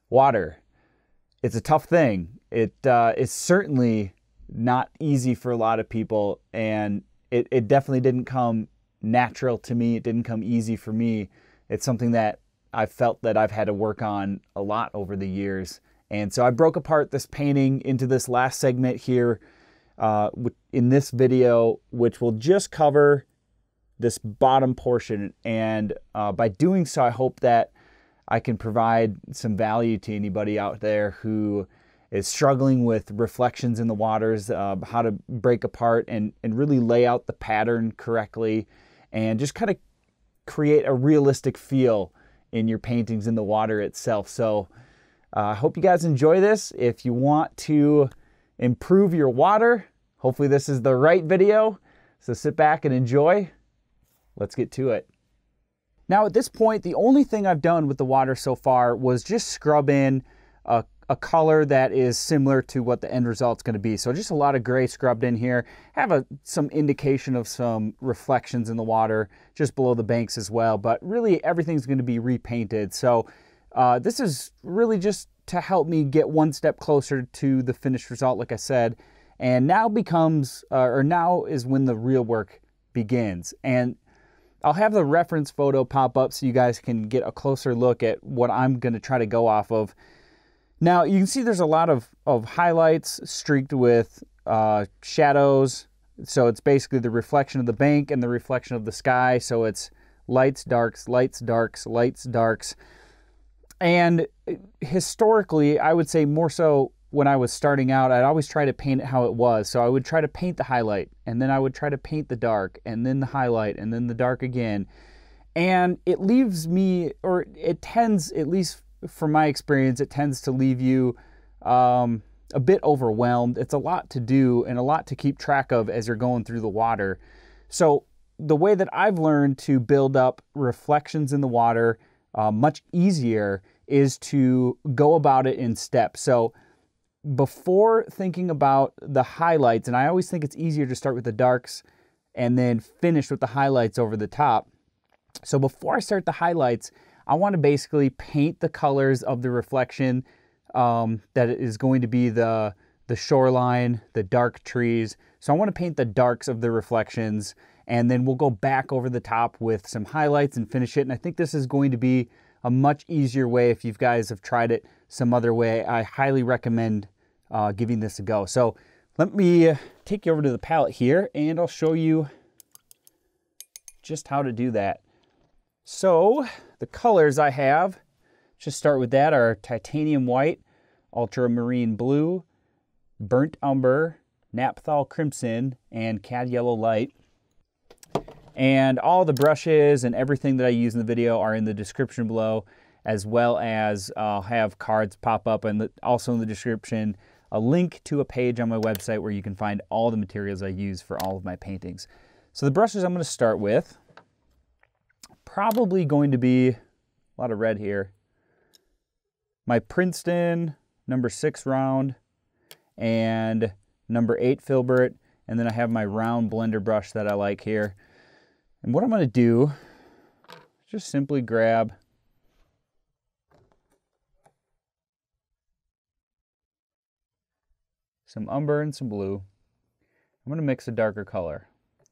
Water. It's a tough thing. It's certainly not easy for a lot of people, and it definitely didn't come natural to me. It didn't come easy for me. It's something that I've felt that I've had to work on a lot over the years. And so I broke apart this painting into this last segment here in this video, which will just cover this bottom portion. And by doing so, I hope that I can provide some value to anybody out there who is struggling with reflections in the waters, how to break apart and really lay out the pattern correctly, and just kind of create a realistic feel in your paintings in the water itself. So I hope you guys enjoy this. If you want to improve your water, hopefully this is the right video. So sit back and enjoy. Let's get to it. Now at this point, the only thing I've done with the water so far was just scrub in a color that is similar to what the end result's going to be. So just a lot of gray scrubbed in here. Have some indication of some reflections in the water just below the banks as well. But really everything's going to be repainted. So this is really just to help me get one step closer to the finished result, like I said. And now now is when the real work begins. And I'll have the reference photo pop up so you guys can get a closer look at what I'm going to try to go off of. Now you can see there's a lot of highlights streaked with shadows. So it's basically the reflection of the bank and the reflection of the sky. So it's lights, darks, lights, darks, lights, darks. And historically, I would say more so when I was starting out, I'd always try to paint it how it was. So I would try to paint the highlight, and then I would try to paint the dark, and then the highlight, and then the dark again. And it leaves me, or it tends, at least from my experience, it tends to leave you a bit overwhelmed. It's a lot to do and a lot to keep track of as you're going through the water. So the way that I've learned to build up reflections in the water much easier is to go about it in steps. So before thinking about the highlights, and I always think it's easier to start with the darks and then finish with the highlights over the top. So before I start the highlights, I want to basically paint the colors of the reflection that is going to be the shoreline, the dark trees. So I want to paint the darks of the reflections, and then we'll go back over the top with some highlights and finish it. And I think this is going to be a much easier way. If you guys have tried it some other way, I highly recommend giving this a go. So let me take you over to the palette here, and I'll show you just how to do that. So the colors I have, just start with that, are titanium white, ultramarine blue, burnt umber, naphthol crimson, and cad yellow light. And all the brushes and everything that I use in the video are in the description below, as well as I'll have cards pop up, and also in the description a link to a page on my website where you can find all the materials I use for all of my paintings. So the brushes I'm going to start with, probably going to be a lot of red here. My Princeton number 6 round and number 8 filbert, and then I have my round blender brush that I like here. And what I'm going to do is just simply grab some umber and some blue. I'm going to mix a darker color.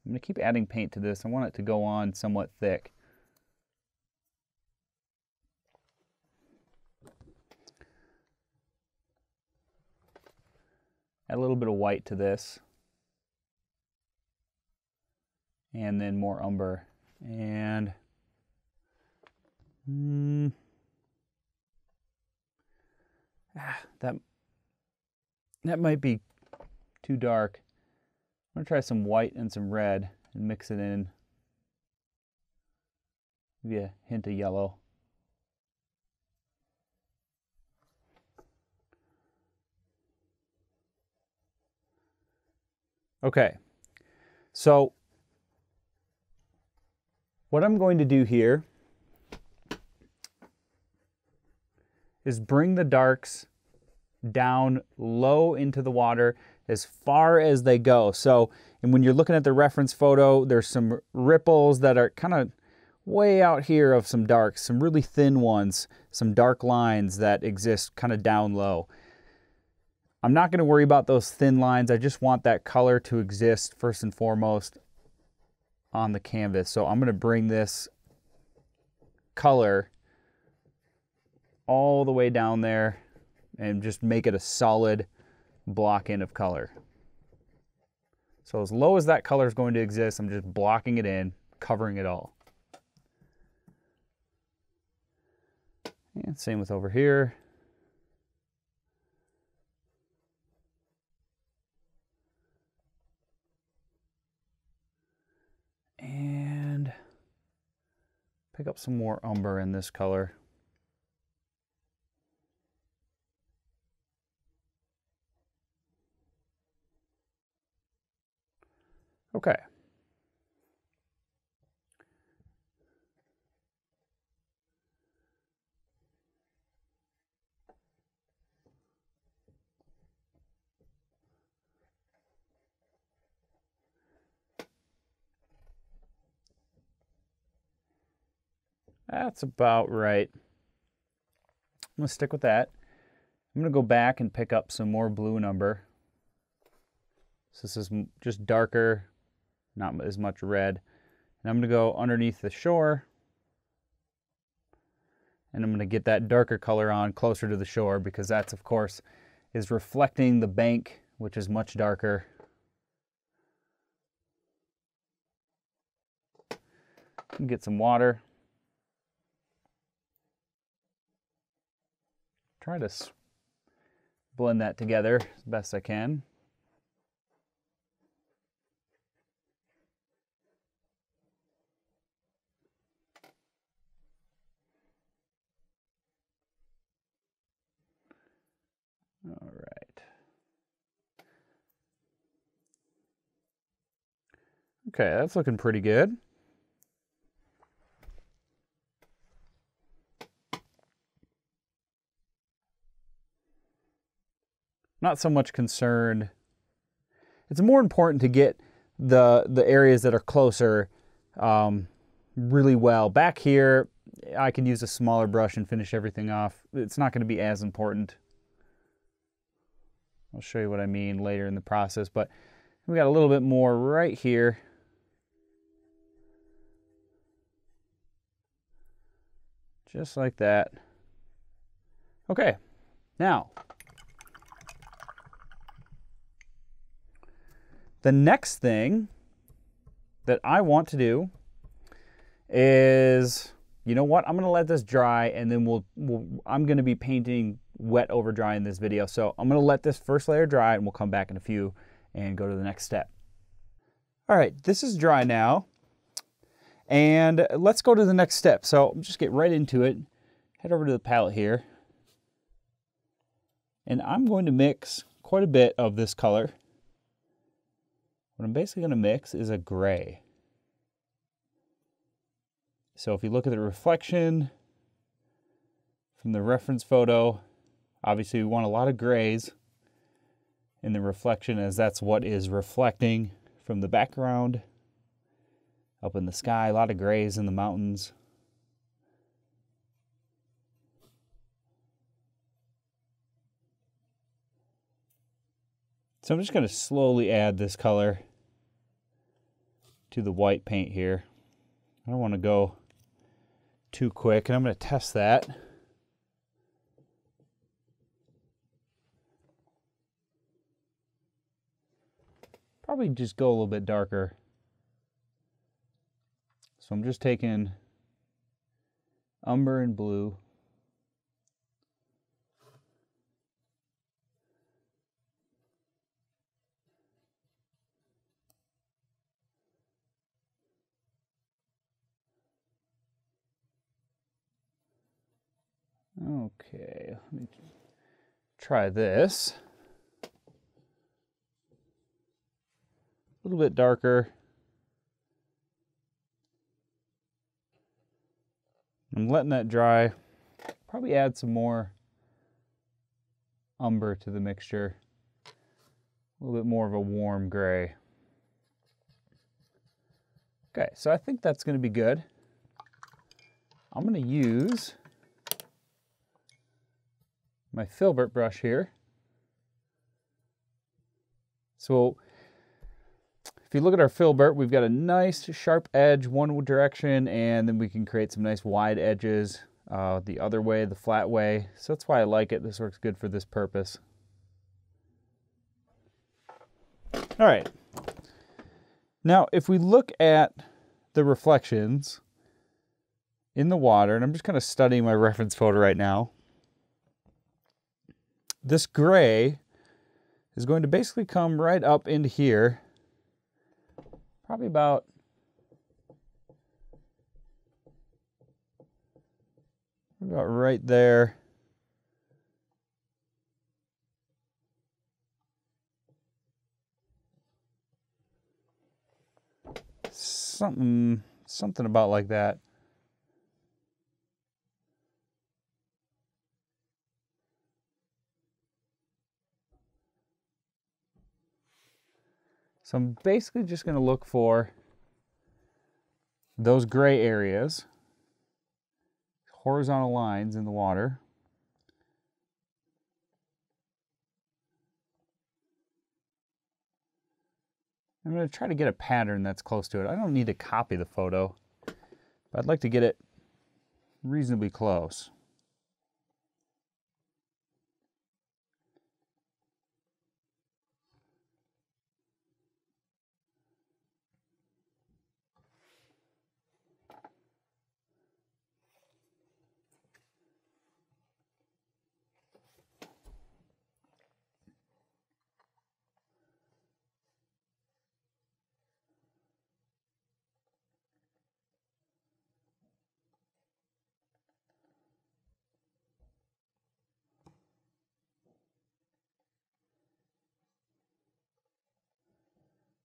I'm going to keep adding paint to this. I want it to go on somewhat thick. Add a little bit of white to this. And then more umber. And that might be too dark. I'm going to try some white and some red and mix it in. Maybe a hint of yellow. Okay, so what I'm going to do here is bring the darks down low into the water as far as they go. So, and when you're looking at the reference photo, there's some ripples that are kind of way out here of some darks, some really thin ones, some dark lines that exist kind of down low. I'm not going to worry about those thin lines. I just want that color to exist first and foremost on the canvas. So I'm going to bring this color all the way down there and just make it a solid block in of color. So as low as that color is going to exist, I'm just blocking it in, covering it all. And same with over here. And pick up some more umber in this color. Okay. That's about right. I'm going to stick with that. I'm going to go back and pick up some more blue and umber. So this is just darker, not as much red. And I'm going to go underneath the shore. And I'm going to get that darker color on closer to the shore because that's, of course, is reflecting the bank, which is much darker. Get some water. Try to blend that together as best I can. All right. Okay, that's looking pretty good. Not so much concerned. It's more important to get the areas that are closer really well. Back here, I can use a smaller brush and finish everything off. It's not going to be as important. I'll show you what I mean later in the process, but we got a little bit more right here. Just like that. Okay, now, the next thing that I want to do is, you know what, I'm going to let this dry and then I'm going to be painting wet over dry in this video. So I'm going to let this first layer dry and we'll come back in a few and go to the next step. All right, this is dry now. And let's go to the next step. So just get right into it. Head over to the palette here. And I'm going to mix quite a bit of this color. What I'm basically going to mix is a gray. So if you look at the reflection from the reference photo, obviously we want a lot of grays in the reflection as that's what is reflecting from the background. Up in the sky, a lot of grays in the mountains. So I'm just going to slowly add this color to the white paint here. I don't want to go too quick, and I'm going to test that. Probably just go a little bit darker. So I'm just taking umber and blue. Okay, let me try this. A little bit darker. I'm letting that dry. Probably add some more umber to the mixture. A little bit more of a warm gray. Okay, so I think that's going to be good. I'm going to use my filbert brush here. So if you look at our filbert, we've got a nice sharp edge one direction, and then we can create some nice wide edges the other way, the flat way. So that's why I like it. This works good for this purpose. All right. Now, if we look at the reflections in the water, and I'm just kind of studying my reference photo right now, this gray is going to basically come right up into here, probably about right there. Something about like that. So I'm basically just going to look for those gray areas, horizontal lines in the water. I'm going to try to get a pattern that's close to it. I don't need to copy the photo, but I'd like to get it reasonably close.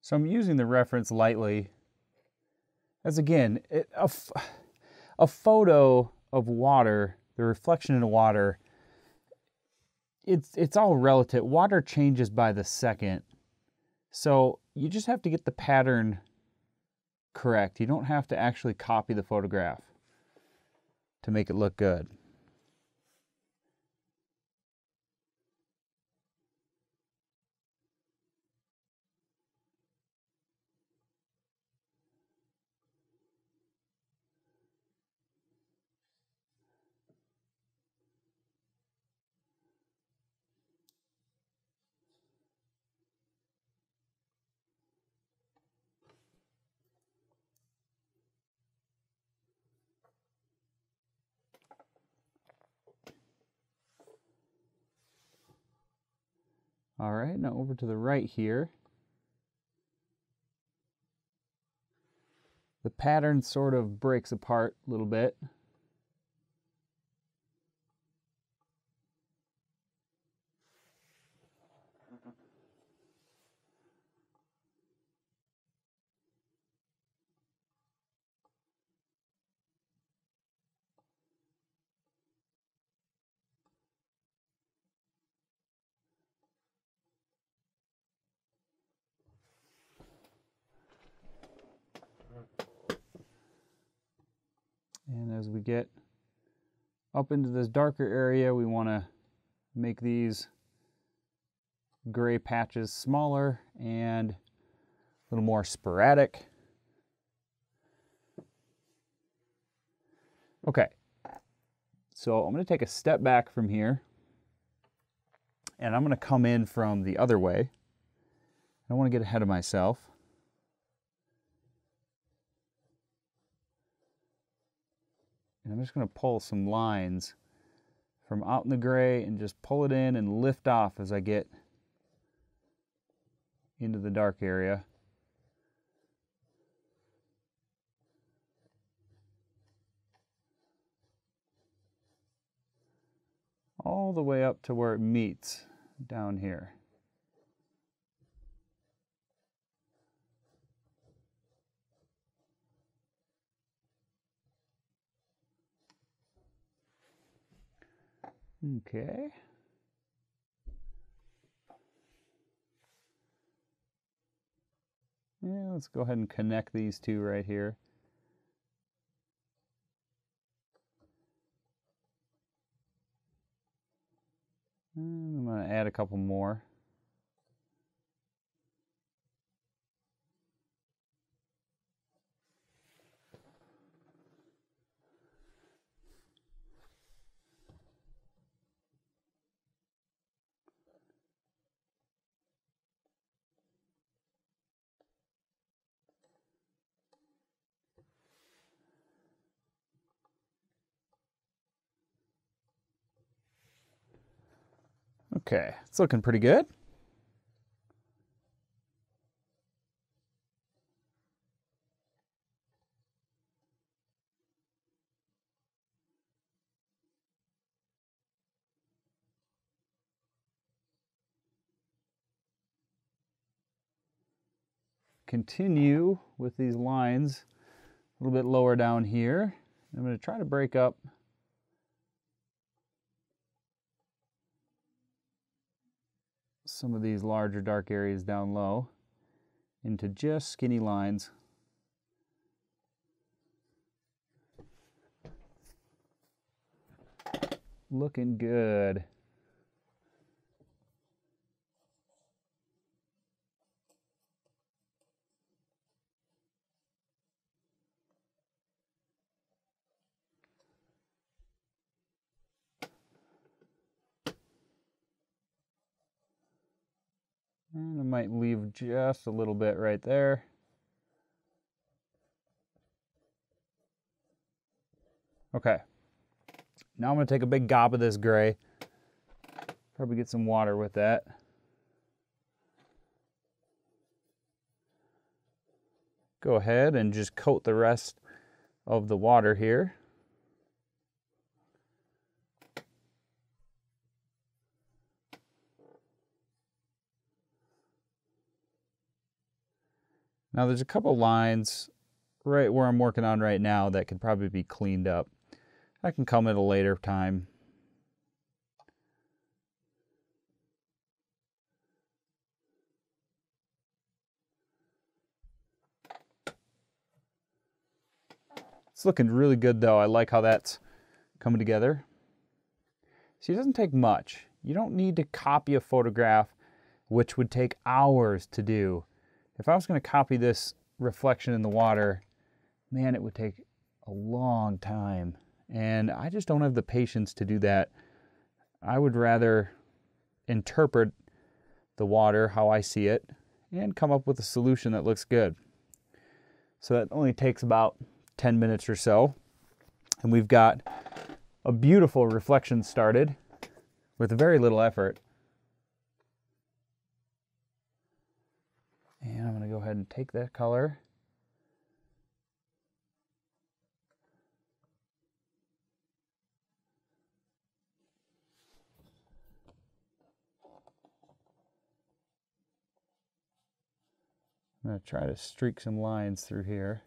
So I'm using the reference lightly, as again, a photo of water, the reflection in the water, it's all relative. Water changes by the second. So you just have to get the pattern correct. You don't have to actually copy the photograph to make it look good. All right, now over to the right here. The pattern sort of breaks apart a little bit. And as we get up into this darker area, we want to make these gray patches smaller and a little more sporadic. Okay, so I'm going to take a step back from here, and I'm going to come in from the other way. I don't want to get ahead of myself. And I'm just going to pull some lines from out in the gray and just pull it in and lift off as I get into the dark area. All the way up to where it meets down here. Okay. Yeah, let's go ahead and connect these two right here. And I'm going to add a couple more. Okay, it's looking pretty good. Continue with these lines a little bit lower down here. I'm going to try to break up some of these larger dark areas down low into just skinny lines. Looking good. And I might leave just a little bit right there. Okay. Now I'm going to take a big gob of this gray. Probably get some water with that. Go ahead and just coat the rest of the water here. Now there's a couple lines right where I'm working on right now that could probably be cleaned up. I can come at a later time. It's looking really good though. I like how that's coming together. See, it doesn't take much. You don't need to copy a photograph, which would take hours to do. If I was going to copy this reflection in the water, man, it would take a long time. And I just don't have the patience to do that. I would rather interpret the water how I see it and come up with a solution that looks good. So that only takes about 10 minutes or so. And we've got a beautiful reflection started with very little effort. And I'm going to go ahead and take that color. I'm going to try to streak some lines through here.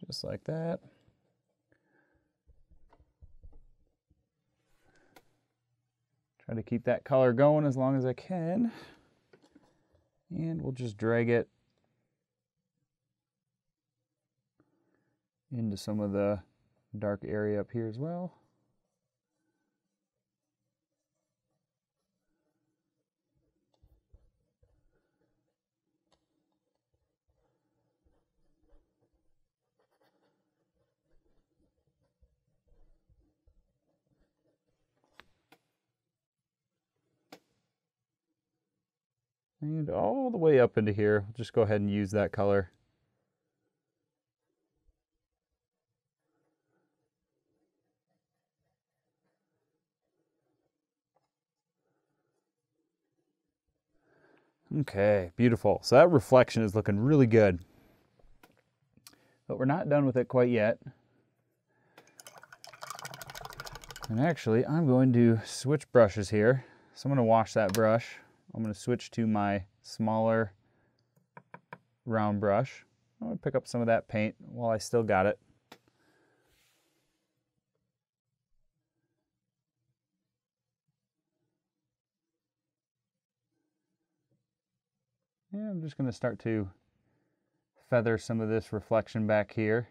Just like that. Try to keep that color going as long as I can. And we'll just drag it into some of the dark area up here as well. And all the way up into here, just go ahead and use that color. Okay, beautiful. So that reflection is looking really good. But we're not done with it quite yet. And actually, I'm going to switch brushes here. So I'm going to wash that brush. I'm going to switch to my smaller round brush. I'm going to pick up some of that paint while I still got it. And I'm just going to start to feather some of this reflection back here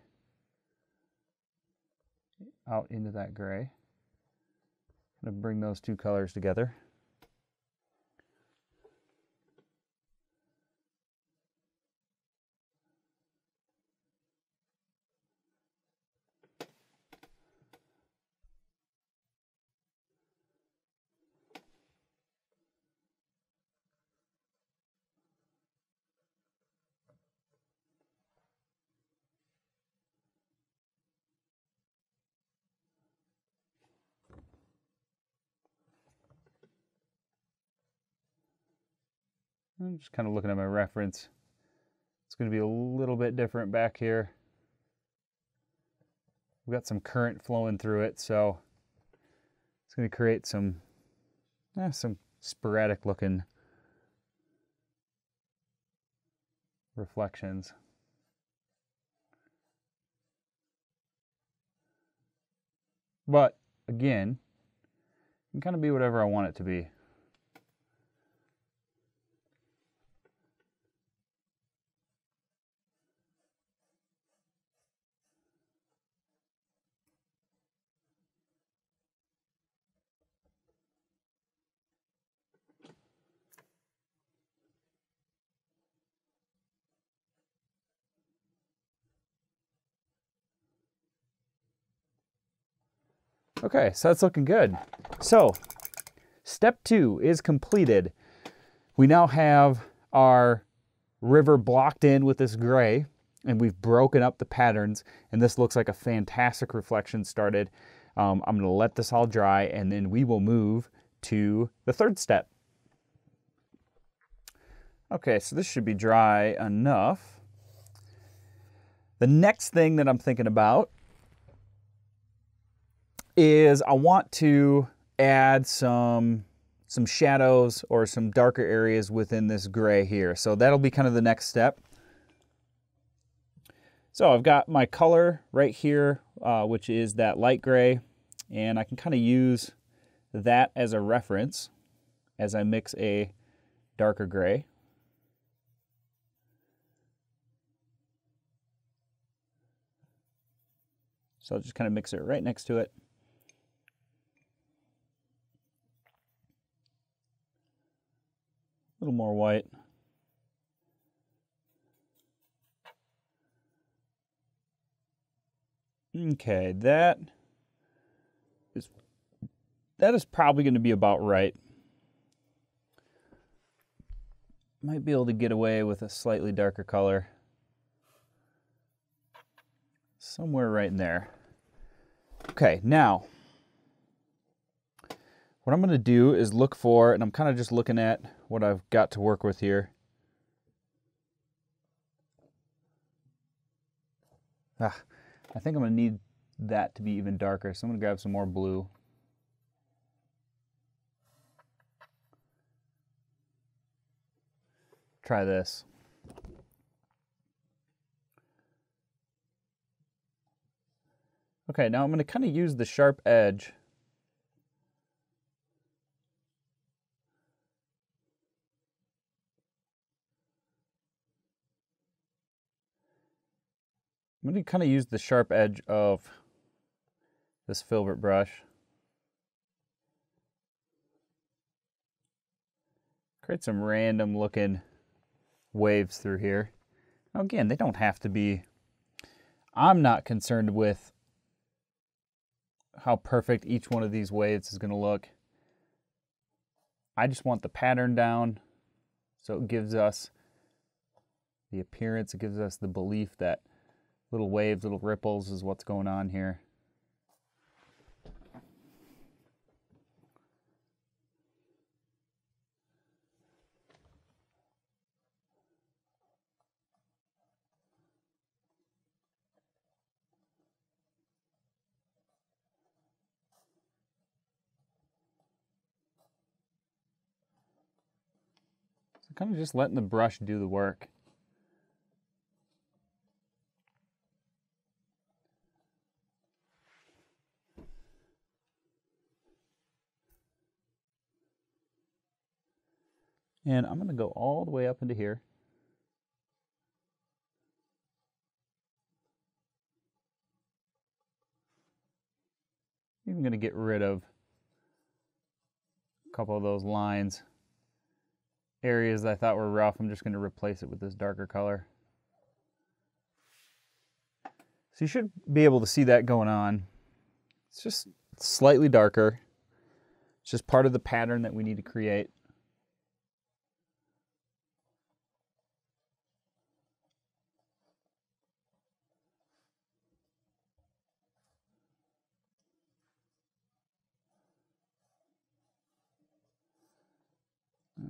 out into that gray. I'm going to bring those two colors together. I'm just kind of looking at my reference. It's going to be a little bit different back here. We've got some current flowing through it, so it's going to create some sporadic looking reflections. But again, it can kind of be whatever I want it to be. Okay, so that's looking good. So, step 2 is completed. We now have our river blocked in with this gray, and we've broken up the patterns, and this looks like a fantastic reflection started. I'm going to let this all dry, and then we will move to the third step. Okay, so this should be dry enough. The next thing that I'm thinking about is I want to add some shadows or some darker areas within this gray here. So that'll be kind of the next step. So I've got my color right here, which is that light gray, and I can kind of use that as a reference as I mix a darker gray. So I'll just kind of mix it right next to it. A little more white. Okay, that is probably going to be about right. Might be able to get away with a slightly darker color. Somewhere right in there. Okay, now what I'm going to do is look for, and I'm kind of just looking at what I've got to work with here. I think I'm going to need that to be even darker, so I'm going to grab some more blue. Try this. Okay, now I'm going to kind of use the sharp edge . I'm going to kind of use the sharp edge of this filbert brush. Create some random looking waves through here. Now again, they don't have to be, I'm not concerned with how perfect each one of these waves is going to look. I just want the pattern down so it gives us the appearance, it gives us the belief that little waves, little ripples is what's going on here. So kind of just letting the brush do the work. And I'm going to go all the way up into here. I'm going to get rid of a couple of those lines. Areas that I thought were rough, I'm just going to replace it with this darker color. So you should be able to see that going on. It's just slightly darker. It's just part of the pattern that we need to create.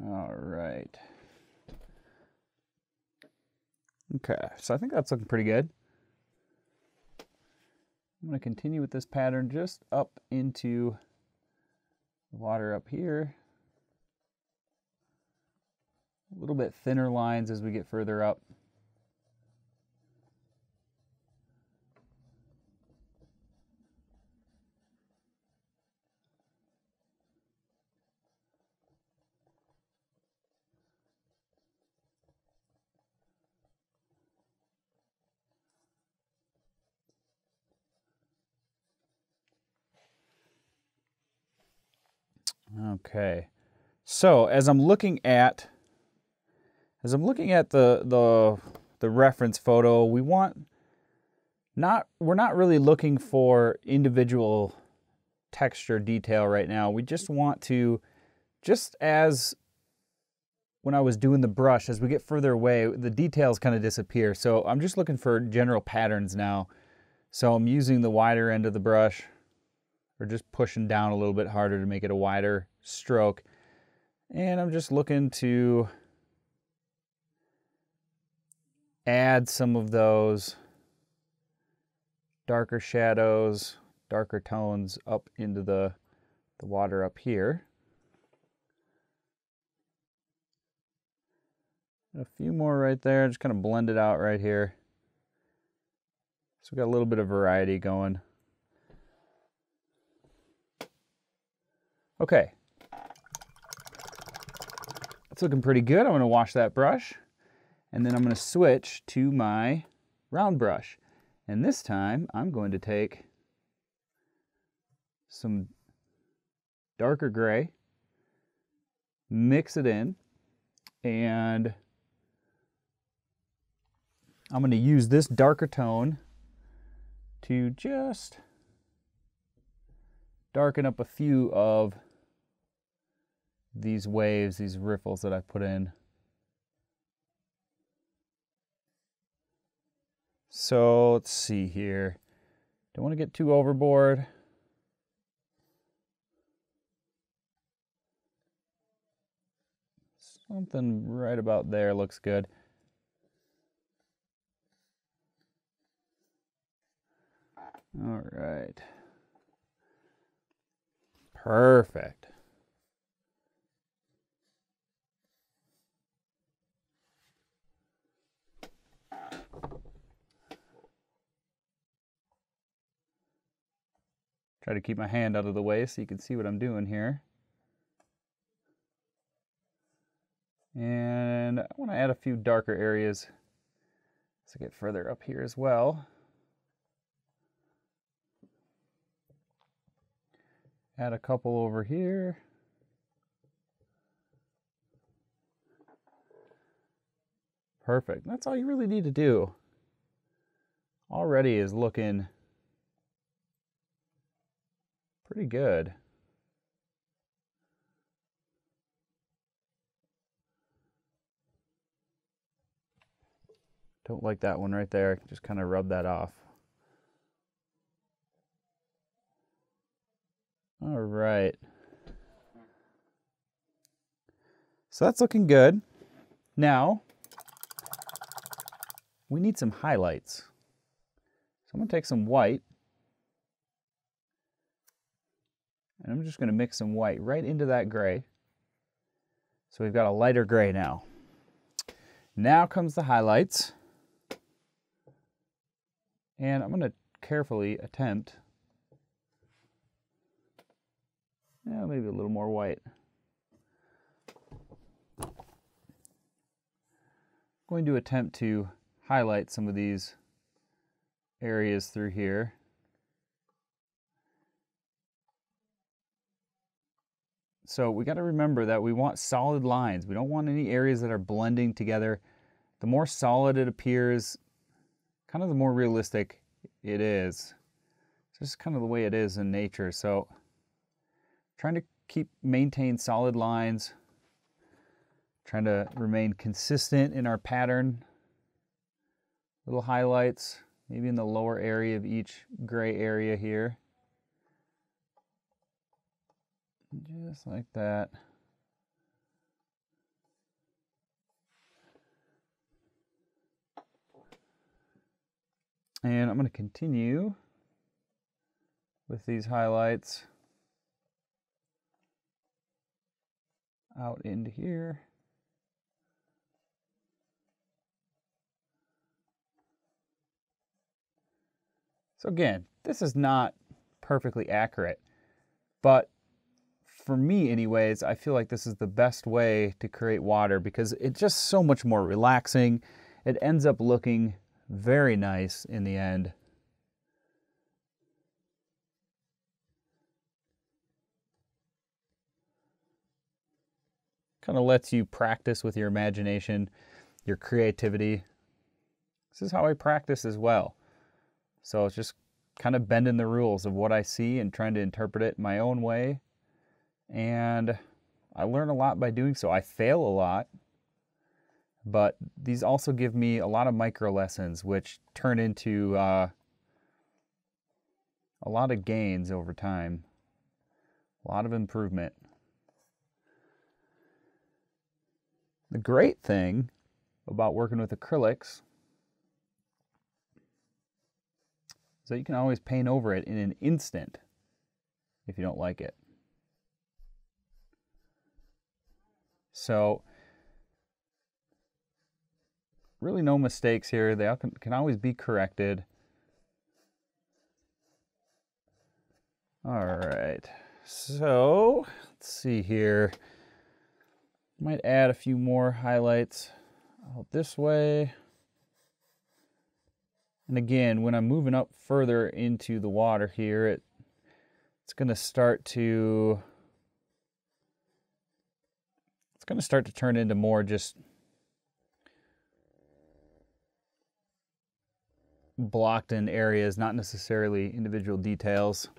All right. Okay, so I think that's looking pretty good. I'm going to continue with this pattern just up into the water up here. A little bit thinner lines as we get further up. Okay, so as I'm looking at the reference photo, we're not really looking for individual texture detail right now. We just want to, just as when I was doing the brush, as we get further away, the details kind of disappear. So I'm just looking for general patterns now. So I'm using the wider end of the brush, or just pushing down a little bit harder to make it a wider stroke. And I'm just looking to add some of those darker shadows, darker tones up into the water up here. A few more right there, just kind of blend it out right here. So we got a little bit of variety going. Okay, that's looking pretty good. I'm going to wash that brush, and then I'm going to switch to my round brush. And this time I'm going to take some darker gray, mix it in, and I'm going to use this darker tone to just darken up a few of these waves, these riffles that I put in. So let's see here. Don't want to get too overboard. Something right about there looks good. All right. Perfect. Try to keep my hand out of the way so you can see what I'm doing here. And I want to add a few darker areas as I get further up here as well. Add a couple over here. Perfect. That's all you really need to do. Already is looking pretty good. Don't like that one right there. Just kind of rub that off. All right. So that's looking good. Now, we need some highlights. So I'm going to take some white, and I'm just going to mix some white right into that gray. So we've got a lighter gray now. Now comes the highlights. And I'm going to carefully attempt, maybe a little more white. I'm going to attempt to highlight some of these areas through here. So we got to remember that we want solid lines. We don't want any areas that are blending together. The more solid it appears, kind of the more realistic it is. It's just kind of the way it is in nature. So trying to maintain solid lines, trying to remain consistent in our pattern. Little highlights, maybe in the lower area of each gray area here. Just like that. And I'm going to continue with these highlights out into here. So again, this is not perfectly accurate, but for me anyways, I feel like this is the best way to create water because it's just so much more relaxing. It ends up looking very nice in the end. Kind of lets you practice with your imagination, your creativity. This is how I practice as well. So it's just kind of bending the rules of what I see and trying to interpret it my own way. And I learn a lot by doing so. I fail a lot, but these also give me a lot of micro lessons, which turn into a lot of gains over time, a lot of improvement. The great thing about working with acrylics is that you can always paint over it in an instant if you don't like it. So really no mistakes here. They can always be corrected. All right, so let's see here. Might add a few more highlights out this way. And again, when I'm moving up further into the water here, it's going to start to turn into more just blocked in areas, not necessarily individual details.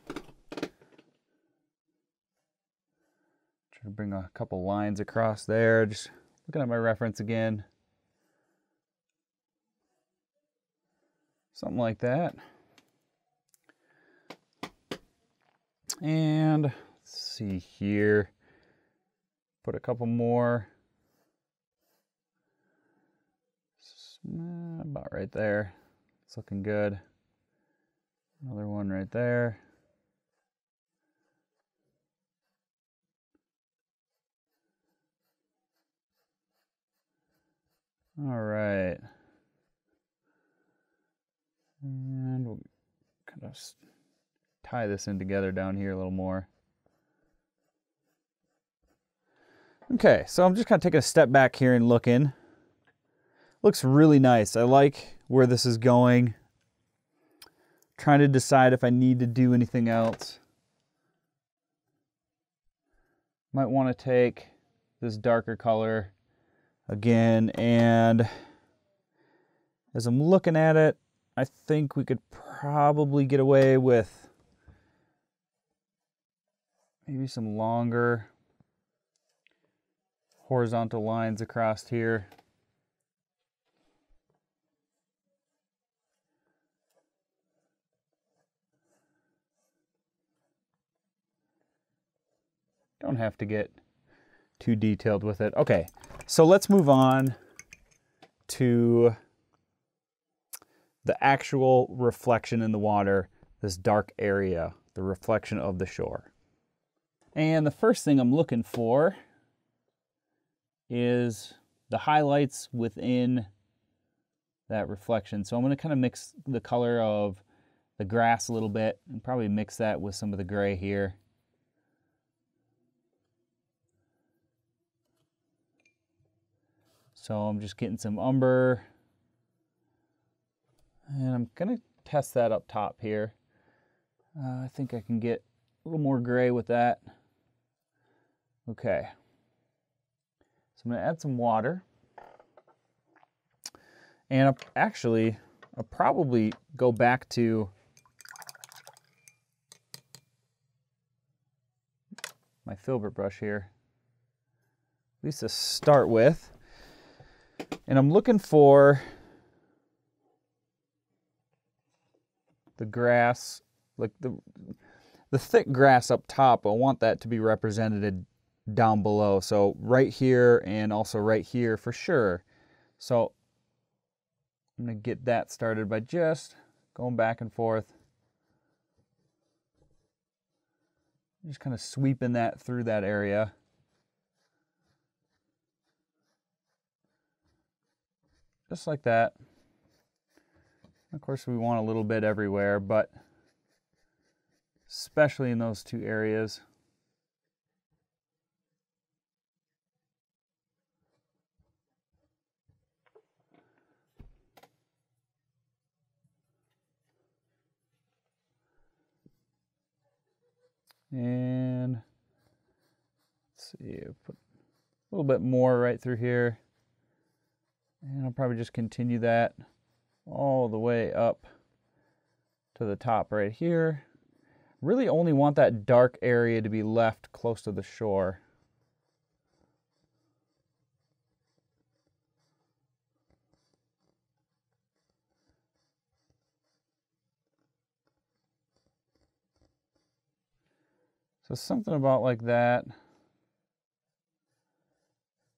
Try to bring a couple lines across there, just looking at my reference again. Something like that. And let's see here. Put a couple more. About right there. It's looking good. Another one right there. All right. And we'll kind of tie this in together down here a little more. Okay, so I'm just kind of taking a step back here and looking. Looks really nice. I like where this is going. Trying to decide if I need to do anything else. Might want to take this darker color again, and as I'm looking at it, I think we could probably get away with maybe some longer horizontal lines across here. Don't have to get too detailed with it. Okay, so let's move on to the actual reflection in the water, this dark area, the reflection of the shore. And the first thing I'm looking for is the highlights within that reflection. So I'm going to kind of mix the color of the grass a little bit and probably mix that with some of the gray here. So I'm just getting some umber, and I'm gonna test that up top here. I think I can get a little more gray with that, Okay. So I'm going to add some water. And I'll probably go back to my filbert brush here, at least to start with. And I'm looking for the grass, like the thick grass up top. I want that to be represented down below. So right here and also right here for sure. So I'm going to get that started by just going back and forth. Just kind of sweeping that through that area. Just like that. Of course, we want a little bit everywhere, but especially in those two areas. And let's see, put a little bit more right through here. And I'll probably just continue that all the way up to the top right here. Really only want that dark area to be left close to the shore. So something about like that.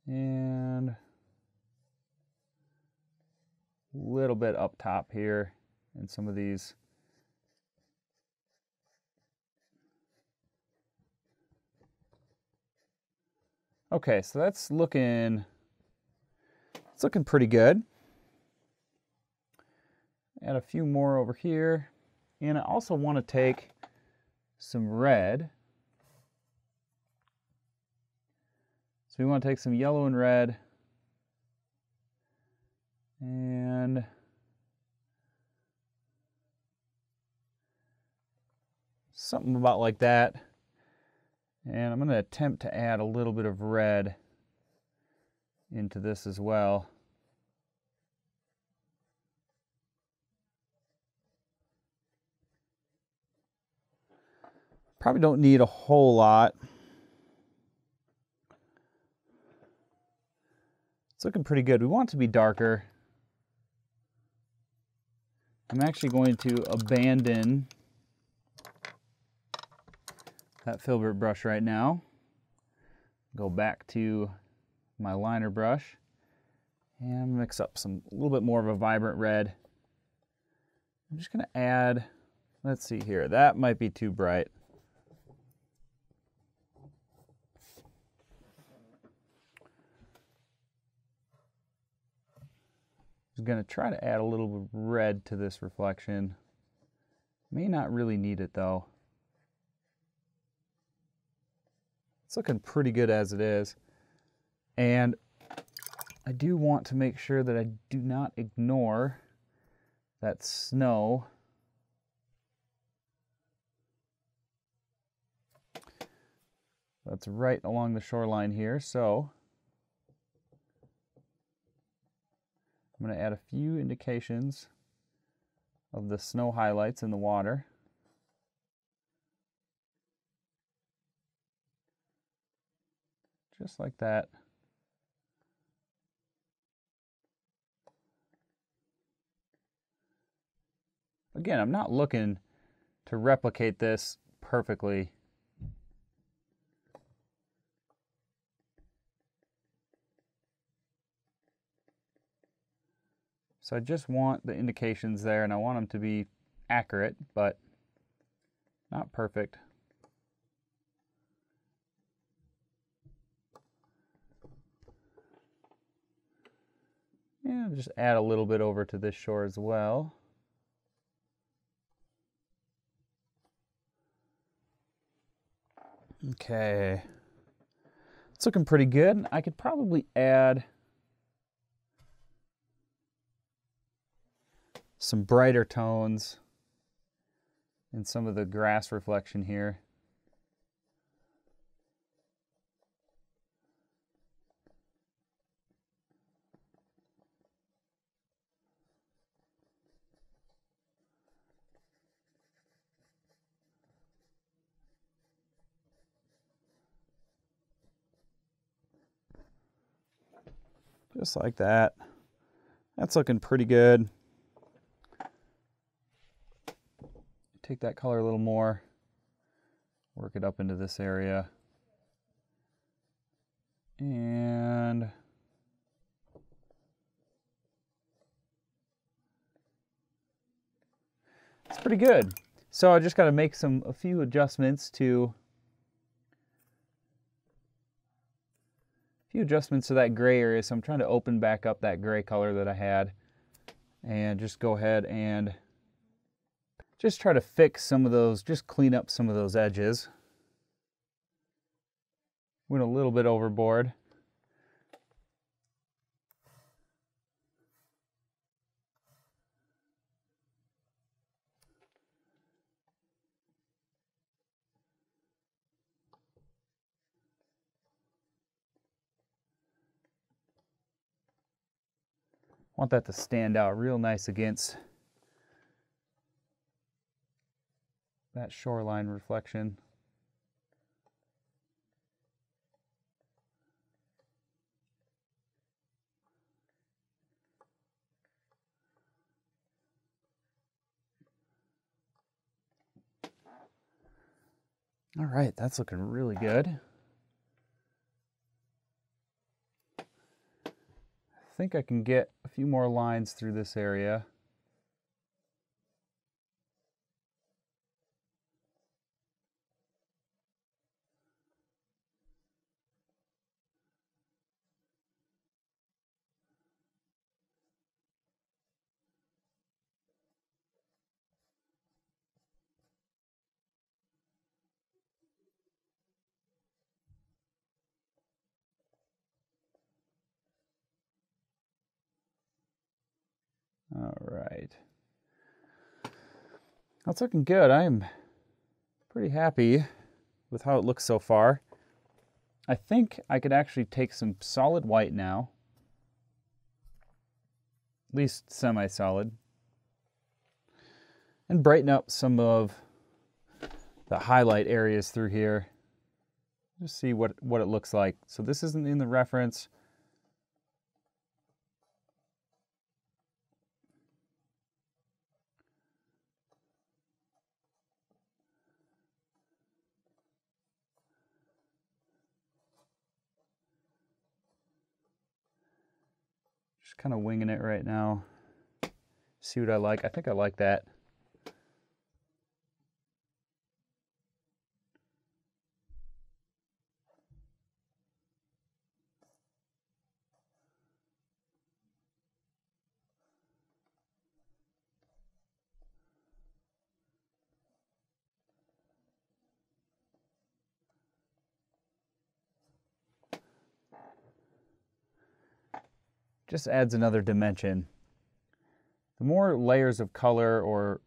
And a little bit up top here in some of these. Okay, so it's looking pretty good. Add a few more over here. And I also want to take some red. So we want to take some yellow and red and something about like that. And I'm going to attempt to add a little bit of red into this as well. Probably don't need a whole lot. It's looking pretty good. We want it to be darker. I'm actually going to abandon that filbert brush right now. Go back to my liner brush and mix up a little bit more of a vibrant red. I'm just going to add, let's see here, that might be too bright. I'm going to try to add a little bit of red to this reflection. May not really need it though. It's looking pretty good as it is. And I do want to make sure that I do not ignore that snow. That's right along the shoreline here, so I'm going to add a few indications of the snow highlights in the water. Just like that. Again, I'm not looking to replicate this perfectly. So I just want the indications there, and I want them to be accurate, but not perfect. And just add a little bit over to this shore as well. Okay, it's looking pretty good. I could probably add some brighter tones in some of the grass reflection here. Just like that. That's looking pretty good. Take that color a little more, work it up into this area. And it's pretty good. So I just got to make a few adjustments to that gray area. So I'm trying to open back up that gray color that I had and just go ahead and just try to fix some of those, just clean up some of those edges. Went a little bit overboard. Want that to stand out real nice against that shoreline reflection. All right, that's looking really good. I think I can get a few more lines through this area. All right. That's looking good. I'm pretty happy with how it looks so far. I think I could actually take some solid white now, at least semi-solid, and brighten up some of the highlight areas through here. Just see what it looks like. So this isn't in the reference. Just kind of winging it right now. See what I like. I think I like that. Just adds another dimension. The more layers of color or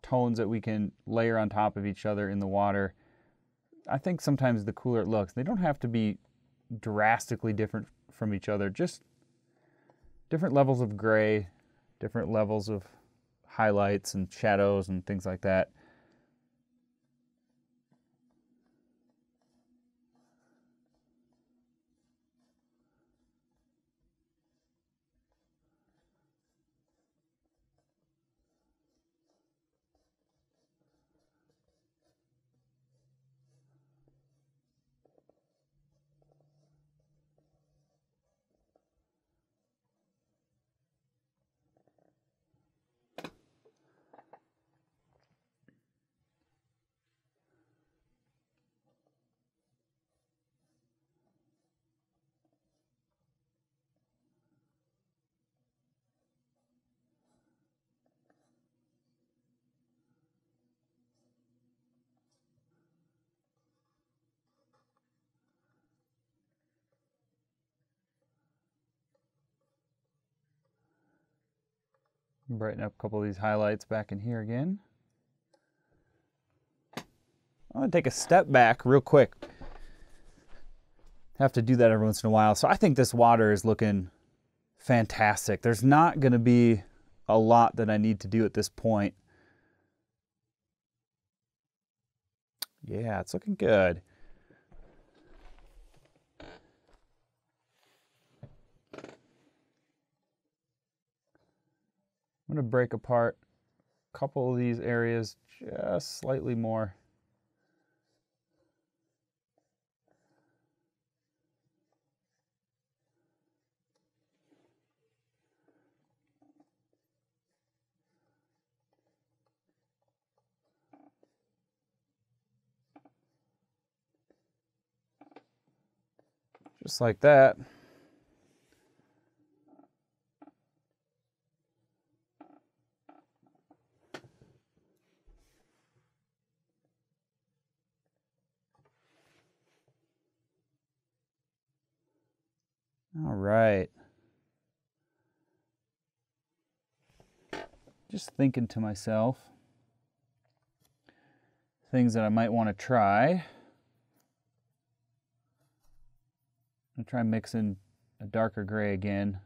tones that we can layer on top of each other in the water, I think sometimes the cooler it looks. They don't have to be drastically different from each other, just different levels of gray, different levels of highlights and shadows and things like that. Brighten up a couple of these highlights back in here again. I'm going to take a step back real quick. Have to do that every once in a while. So I think this water is looking fantastic. There's not going to be a lot that I need to do at this point. Yeah, it's looking good. I'm going to break apart a couple of these areas just slightly more. Just like that. All right. Just thinking to myself, things that I might want to try. I'm going to try mixing a darker gray again.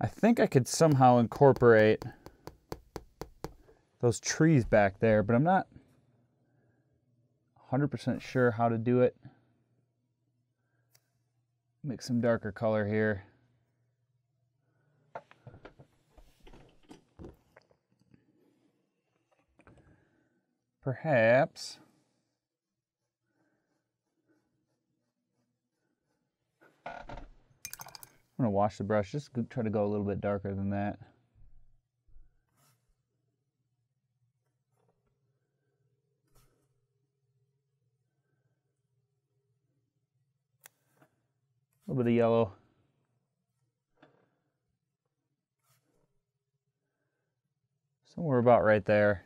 I think I could somehow incorporate those trees back there, but I'm not 100% sure how to do it. Mix some darker color here. Perhaps I'm going to wash the brush, just try to go a little bit darker than that. A little bit of yellow. Somewhere about right there.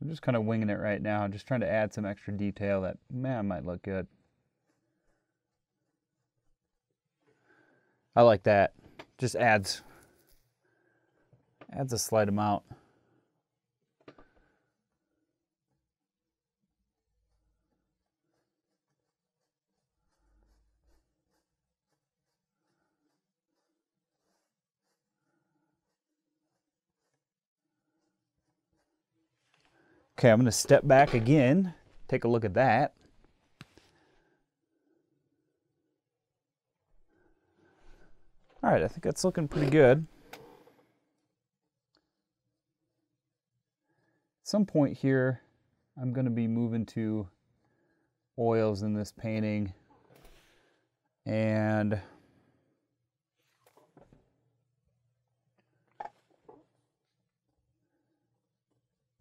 I'm just kind of winging it right now, just trying to add some extra detail that, man, might look good. I like that. Just adds a slight amount. Okay, I'm going to step back again, take a look at that. All right, I think that's looking pretty good. At some point here, I'm going to be moving to oils in this painting, and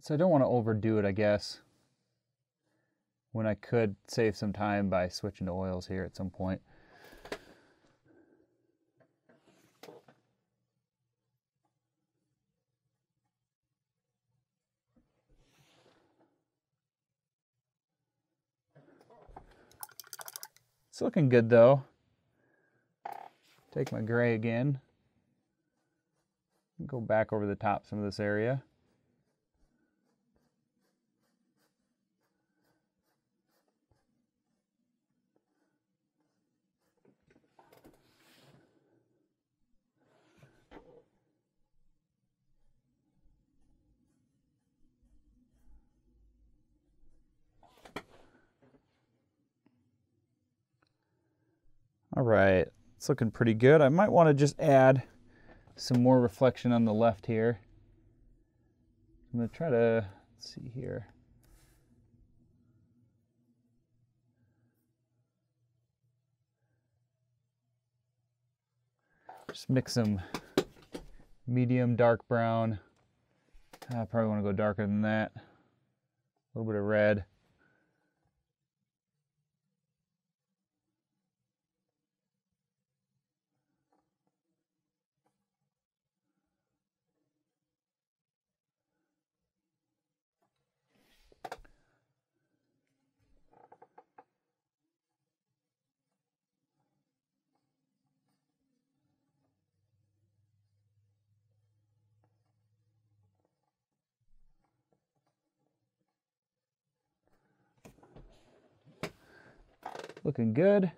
so I don't want to overdo it, I guess, when I could save some time by switching to oils here at some point. It's looking good though. Take my gray again. Go back over the top some of this area. All right, it's looking pretty good. I might want to just add some more reflection on the left here. I'm going to try to, let's see here. Just mix some medium dark brown. I probably want to go darker than that. A little bit of red. Looking good.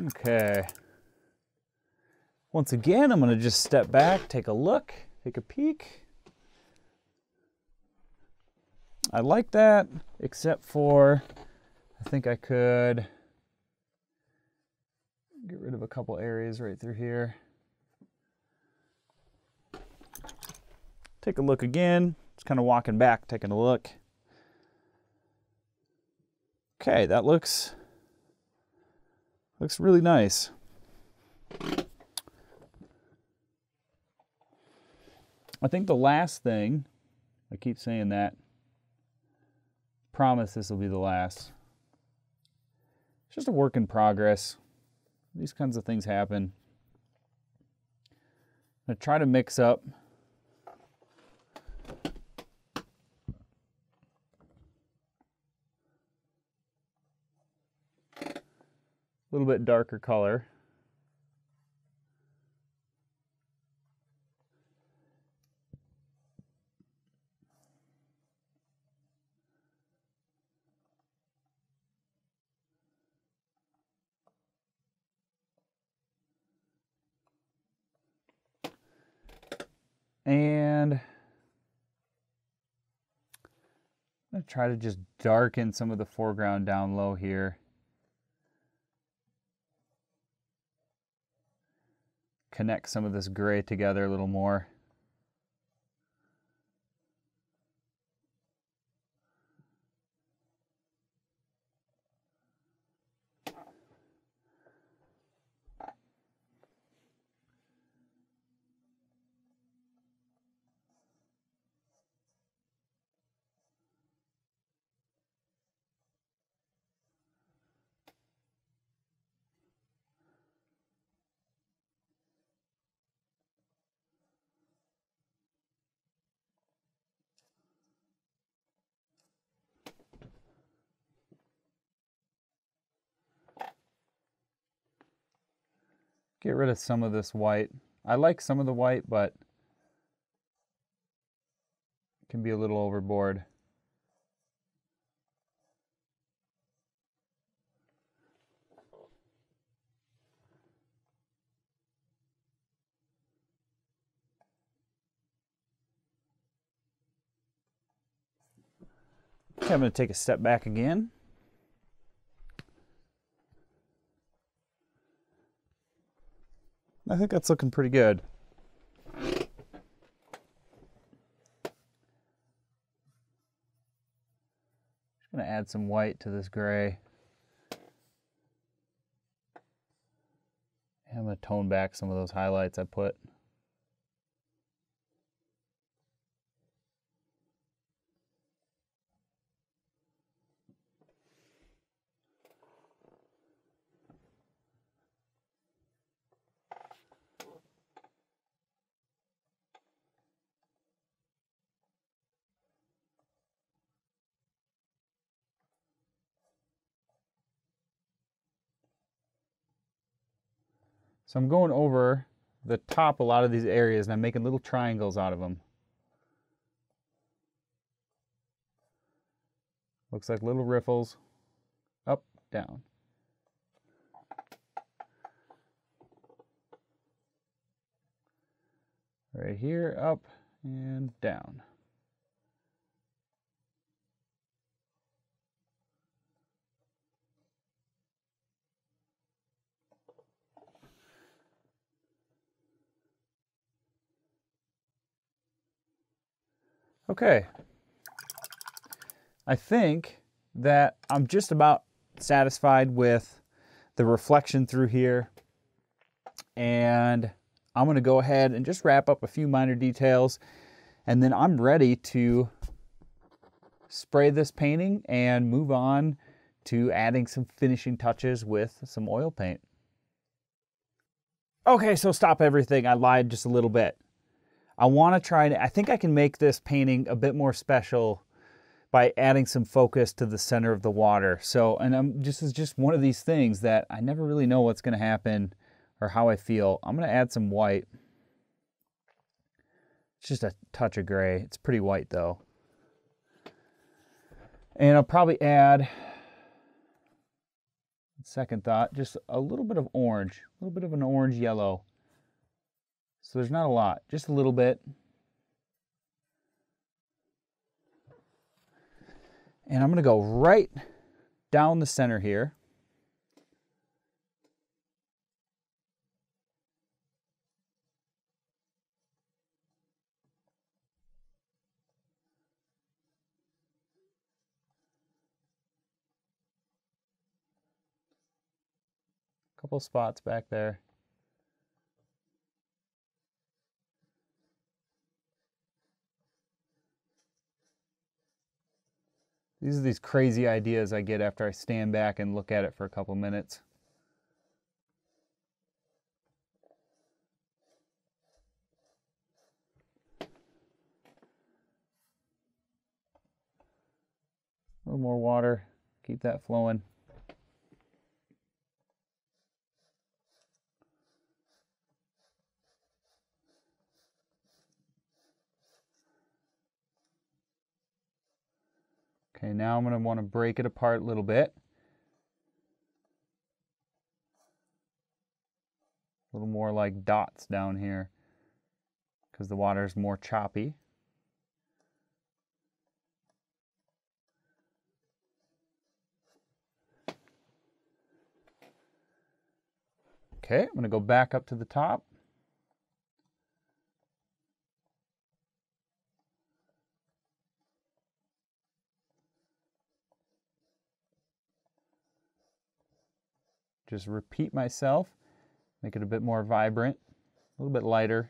Okay. Once again, I'm going to just step back, take a look, take a peek. I like that, except for I think I could get rid of a couple areas right through here. Take a look again. Just kind of walking back, taking a look. Okay, that looks really nice. I think the last thing, I keep saying that, promise this will be the last. It's just a work in progress. These kinds of things happen. I'm going to try to mix up a little bit darker color. And I'm going to try to just darken some of the foreground down low here. Connect some of this gray together a little more. Get rid of some of this white. I like some of the white, but it can be a little overboard. Okay, I'm going to take a step back again. I think that's looking pretty good. Just going to add some white to this gray. And I'm going to tone back some of those highlights I put. So I'm going over the top a lot of these areas and I'm making little triangles out of them. Looks like little riffles, up, down. Right here, up and down. Okay, I think that I'm just about satisfied with the reflection through here, and I'm going to go ahead and just wrap up a few minor details, and then I'm ready to spray this painting and move on to adding some finishing touches with some oil paint. Okay, so stop everything. I lied just a little bit. I want to try I think I can make this painting a bit more special by adding some focus to the center of the water. So, and this is just one of these things that I never really know what's going to happen or how I feel. I'm going to add some white. It's just a touch of gray. It's pretty white though. And I'll probably add, second thought, just a little bit of orange, a little bit of an orange yellow. So there's not a lot, just a little bit. And I'm going to go right down the center here. Couple spots back there. These are these crazy ideas I get after I stand back and look at it for a couple minutes. A little more water, keep that flowing. Okay, now I'm going to want to break it apart a little bit. A little more like dots down here because the water is more choppy. Okay, I'm going to go back up to the top. Just repeat myself, make it a bit more vibrant, a little bit lighter.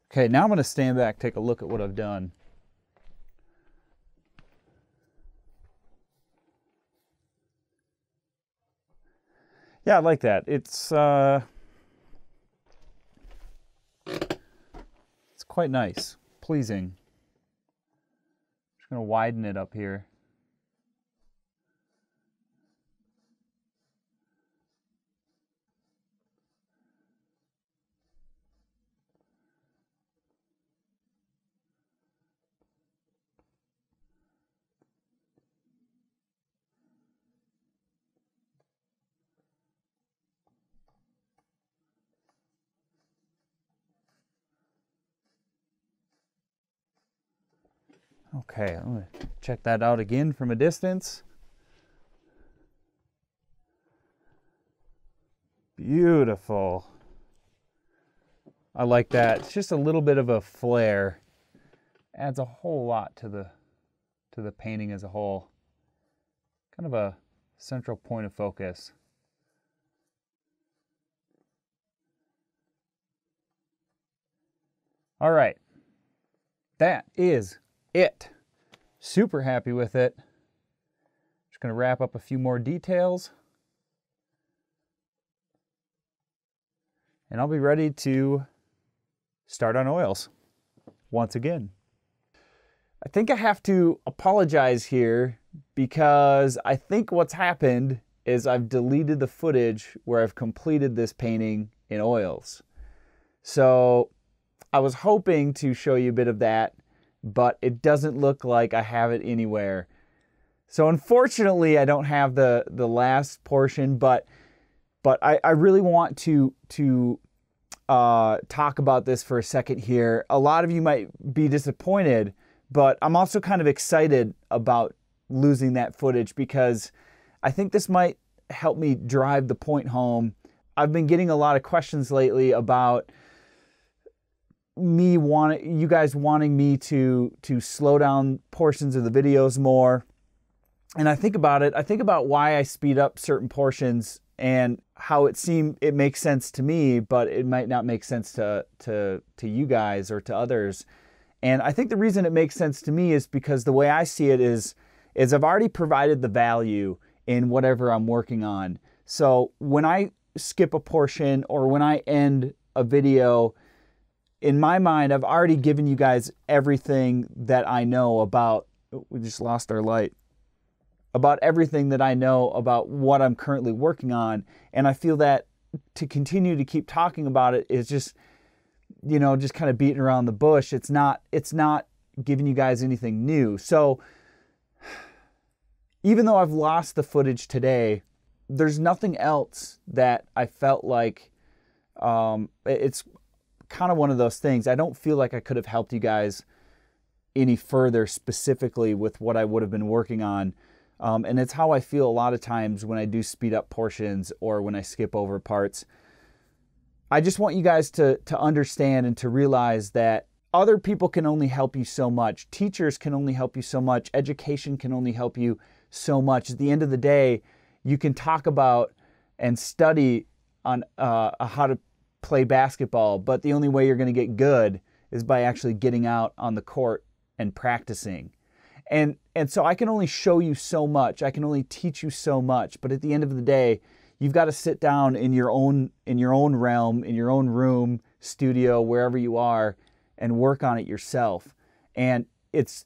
Okay, now I'm going to stand back, take a look at what I've done. Yeah, I like that. It's quite nice, pleasing. Just going to widen it up here. Okay, I'm going to check that out again from a distance. Beautiful. I like that. It's just a little bit of a flare. Adds a whole lot to the painting as a whole. Kind of a central point of focus. All right. That is it. Super happy with it. Just going to wrap up a few more details. And I'll be ready to start on oils once again. I think I have to apologize here because I think what's happened is I've deleted the footage where I've completed this painting in oils. So I was hoping to show you a bit of that, but it doesn't look like I have it anywhere. So unfortunately, I don't have the last portion, but I really want to talk about this for a second here. A lot of you might be disappointed, but I'm also kind of excited about losing that footage because I think this might help me drive the point home. I've been getting a lot of questions lately about you guys wanting me to slow down portions of the videos more. And I think about it. I think about why I speed up certain portions and how it makes sense to me, but it might not make sense to you guys or to others. And I think the reason it makes sense to me is because the way I see it is I've already provided the value in whatever I'm working on. So when I skip a portion or when I end a video, in my mind, I've already given you guys everything that I know about, we just lost our light, about everything that I know about what I'm currently working on. And I feel that to continue to keep talking about it is just, just kind of beating around the bush. It's not giving you guys anything new. So even though I've lost the footage today, there's nothing else that I felt like, it's kind of one of those things. I don't feel like I could have helped you guys any further specifically with what I would have been working on. And it's how I feel a lot of times when I do speed up portions or when I skip over parts. I just want you guys to understand and to realize that other people can only help you so much. Teachers can only help you so much. Education can only help you so much. At the end of the day, you can talk about and study on how to play basketball, but the only way you're going to get good is by actually getting out on the court and practicing. And so I can only show you so much. I can only teach you so much. But at the end of the day, you've got to sit down in your own realm, in your own room, studio, wherever you are, and work on it yourself. And it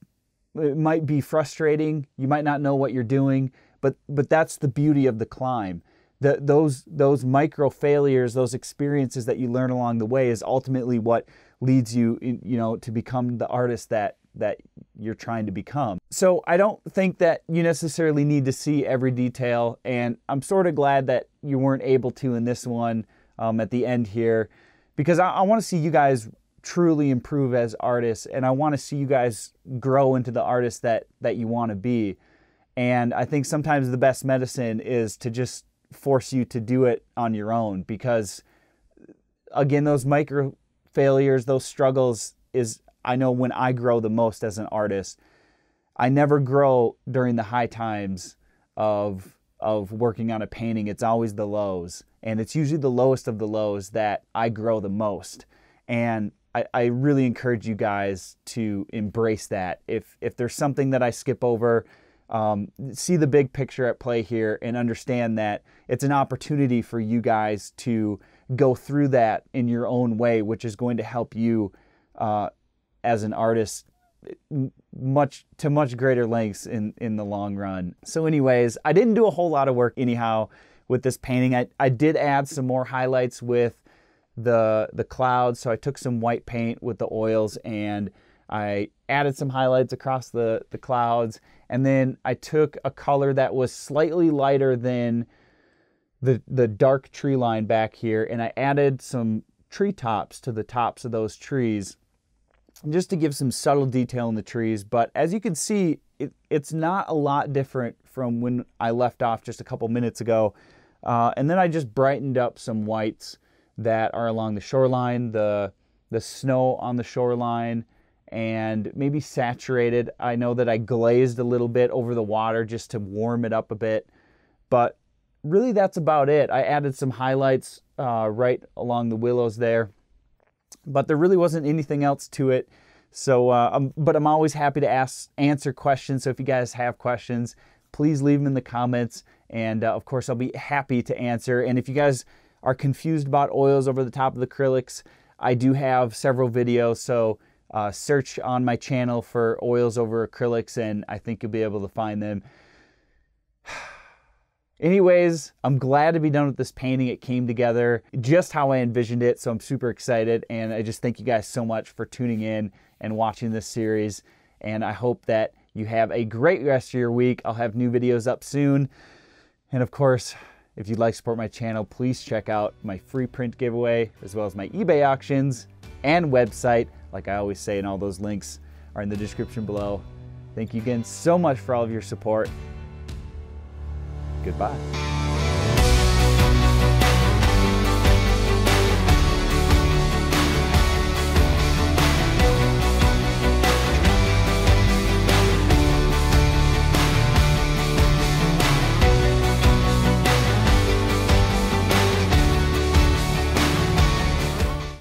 might be frustrating. You might not know what you're doing, but that's the beauty of the climb. Those micro failures, those experiences that you learn along the way is ultimately what leads you, to become the artist that you're trying to become. So I don't think that you necessarily need to see every detail, and I'm sort of glad that you weren't able to in this one at the end here, because I want to see you guys truly improve as artists, and I want to see you guys grow into the artists that you want to be. And I think sometimes the best medicine is to just force you to do it on your own, because again, those micro failures, those struggles is, I know when I grow the most as an artist. I never grow during the high times of working on a painting. It's always the lows, and it's usually the lowest of the lows that I grow the most. And I really encourage you guys to embrace that. If there's something that I skip over, see the big picture at play here and understand that it's an opportunity for you guys to go through that in your own way, which is going to help you as an artist to much greater lengths in the long run. So anyways, I didn't do a whole lot of work anyhow with this painting. I did add some more highlights with the clouds. So I took some white paint with the oils and I added some highlights across the clouds. And then I took a color that was slightly lighter than the dark tree line back here, and I added some tree tops to the tops of those trees just to give some subtle detail in the trees. But as you can see, it's not a lot different from when I left off just a couple minutes ago. And then I just brightened up some whites that are along the shoreline, the snow on the shoreline, and maybe saturated. I know that I glazed a little bit over the water just to warm it up a bit, but really that's about it. I added some highlights right along the willows there, but there really wasn't anything else to it. So, but I'm always happy to answer questions. So if you guys have questions, please leave them in the comments, and of course I'll be happy to answer. And if you guys are confused about oils over the top of the acrylics, I do have several videos, so search on my channel for oils over acrylics and I think you'll be able to find them. Anyways, I'm glad to be done with this painting. It came together just how I envisioned it, so I'm super excited, and I just thank you guys so much for tuning in and watching this series, and I hope that you have a great rest of your week. I'll have new videos up soon, and of course, if you'd like to support my channel, please check out my free print giveaway, as well as my eBay auctions and website. Like I always say, and all those links are in the description below. Thank you again so much for all of your support. Goodbye.